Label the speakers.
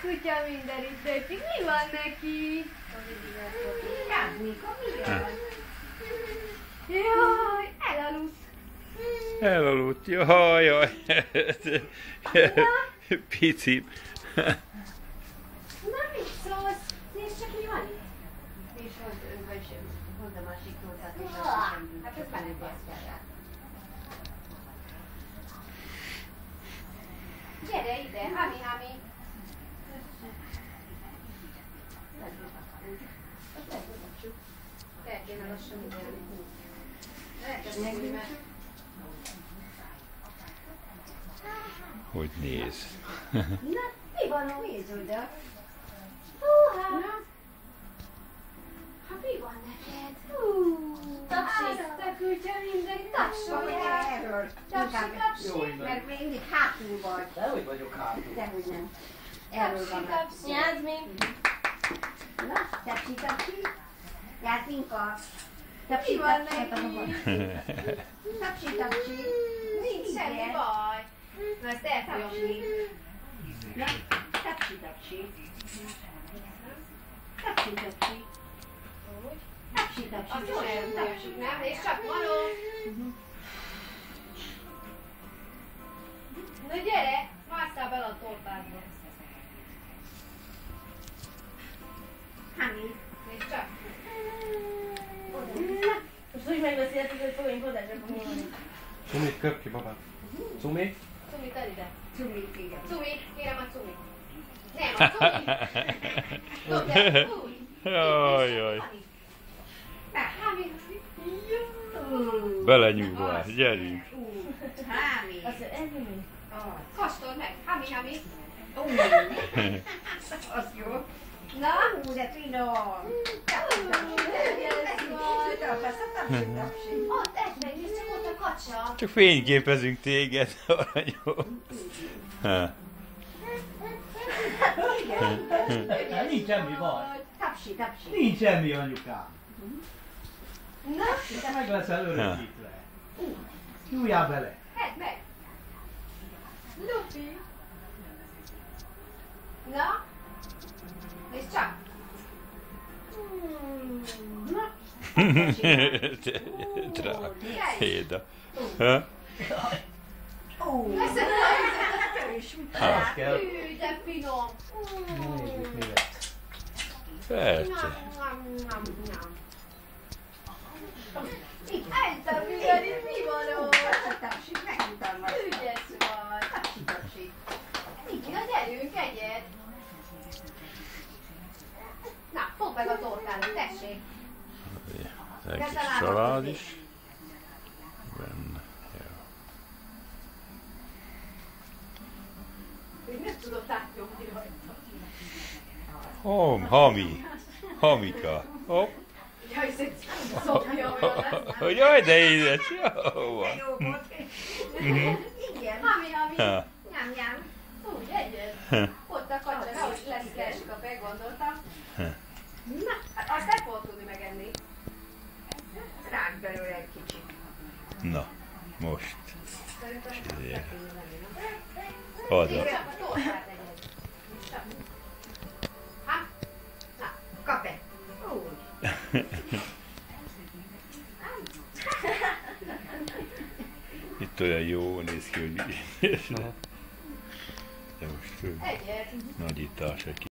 Speaker 1: kutya mindenit tetszik. Mi van neki? Jaj, elaludt.
Speaker 2: Elaludt, jaj, jaj. Pici.
Speaker 1: Na, mit szólsz? Nézd csak, mi van itt. És hozd a másik nótát, és azt sem bűnt. Hát ez benne baszkál rá. Gyere ide, Hami. Te kéne lassan ügyelni. Elkezdeni, mert...
Speaker 2: Hogy néz.
Speaker 1: Na, mi van, nézz oda? Húha! Ha mi van neked? Tapsi, kutya mindenit, tapsoljál! Tapsi,
Speaker 3: Mert mindig hátul vagy.
Speaker 4: Dehogy vagyok hátul.
Speaker 3: Dehogy nem. Erről van.
Speaker 1: tapsi. Jászmin.
Speaker 3: Na, tapsi. Jászminka.
Speaker 1: Mi
Speaker 3: Tapsi,
Speaker 1: van
Speaker 3: tapsi.
Speaker 1: neki?
Speaker 3: Tapsi.
Speaker 1: Nincs semmi baj. Na ezt elfolyom.
Speaker 3: Na, tapsi. Tapsi.
Speaker 1: Az jól elmúljuk, nem? És csak való. Na gyere, másszál bele a tortádba.
Speaker 3: Hami.
Speaker 1: És csak.
Speaker 5: Most úgy megbeszéltük, hogy fogjunk oda, csak mondani.
Speaker 4: Cumit, köp ki, babát. Cumit?
Speaker 1: Cumi, tedd ide.
Speaker 3: Cumi, igen.
Speaker 1: Cumi, kérem a cumi. Nem, a cumi. Dobd el, cumi.
Speaker 2: Jaj, jaj.
Speaker 1: Hami.
Speaker 2: Belenyúlvál, gyerünk.
Speaker 3: Hami.
Speaker 5: Azt mondja, ez mi?
Speaker 1: Kóstold meg. Hami.
Speaker 3: Az jó.
Speaker 1: Na?
Speaker 3: De finom.
Speaker 1: Ott egy és csak ott a kacsa.
Speaker 2: Csak fényképezünk téged, aranyom. Ha.
Speaker 4: Nincs semmi baj.
Speaker 3: Tapsi.
Speaker 4: Nincs semmi, anyukám.
Speaker 1: Na?
Speaker 4: Te meg leszel örökítve. Nyúljál bele.
Speaker 1: Edd meg. Lupi. Na? És csak. Na?
Speaker 2: Éda. Ha?
Speaker 1: Veszed a helyzetet.
Speaker 4: Az kell.
Speaker 1: Hű, de finom.
Speaker 4: Nézzük, mi lesz.
Speaker 2: Persze.
Speaker 1: Eltem ügyelni, mi van ott?
Speaker 3: Tapsi, megmutam majd.
Speaker 1: Ügyes vagy.
Speaker 3: Tapsi.
Speaker 1: Na gyerünk egyet. Na, fogd meg a tortádat, tessék.
Speaker 2: Egy kis család is. Benne.
Speaker 1: Úgy nem tudok átnyomni rajta.
Speaker 2: Hamika. Hopp.
Speaker 1: Jaj, szép szopja olyan lesz.
Speaker 2: Jaj, de édes. Jó van.
Speaker 3: Jó volt. Igen.
Speaker 1: Hami.
Speaker 2: Ha.
Speaker 1: Nyám. Úgy, egyet. Ott a kacsa, nehogy lesz keresik, meggondoltam. Na, hát azt nem fogod tudni megenni.
Speaker 3: Ránk belőle egy kicsit.
Speaker 2: Na, most.
Speaker 1: Szerintem
Speaker 2: Oda.
Speaker 1: csak a tortát egyet. Csak. Ha? Na.
Speaker 3: Kap-e? Úgy.
Speaker 2: Itt olyan jó néz ki, hogy... De most
Speaker 1: Egyet.
Speaker 2: nagyítás egy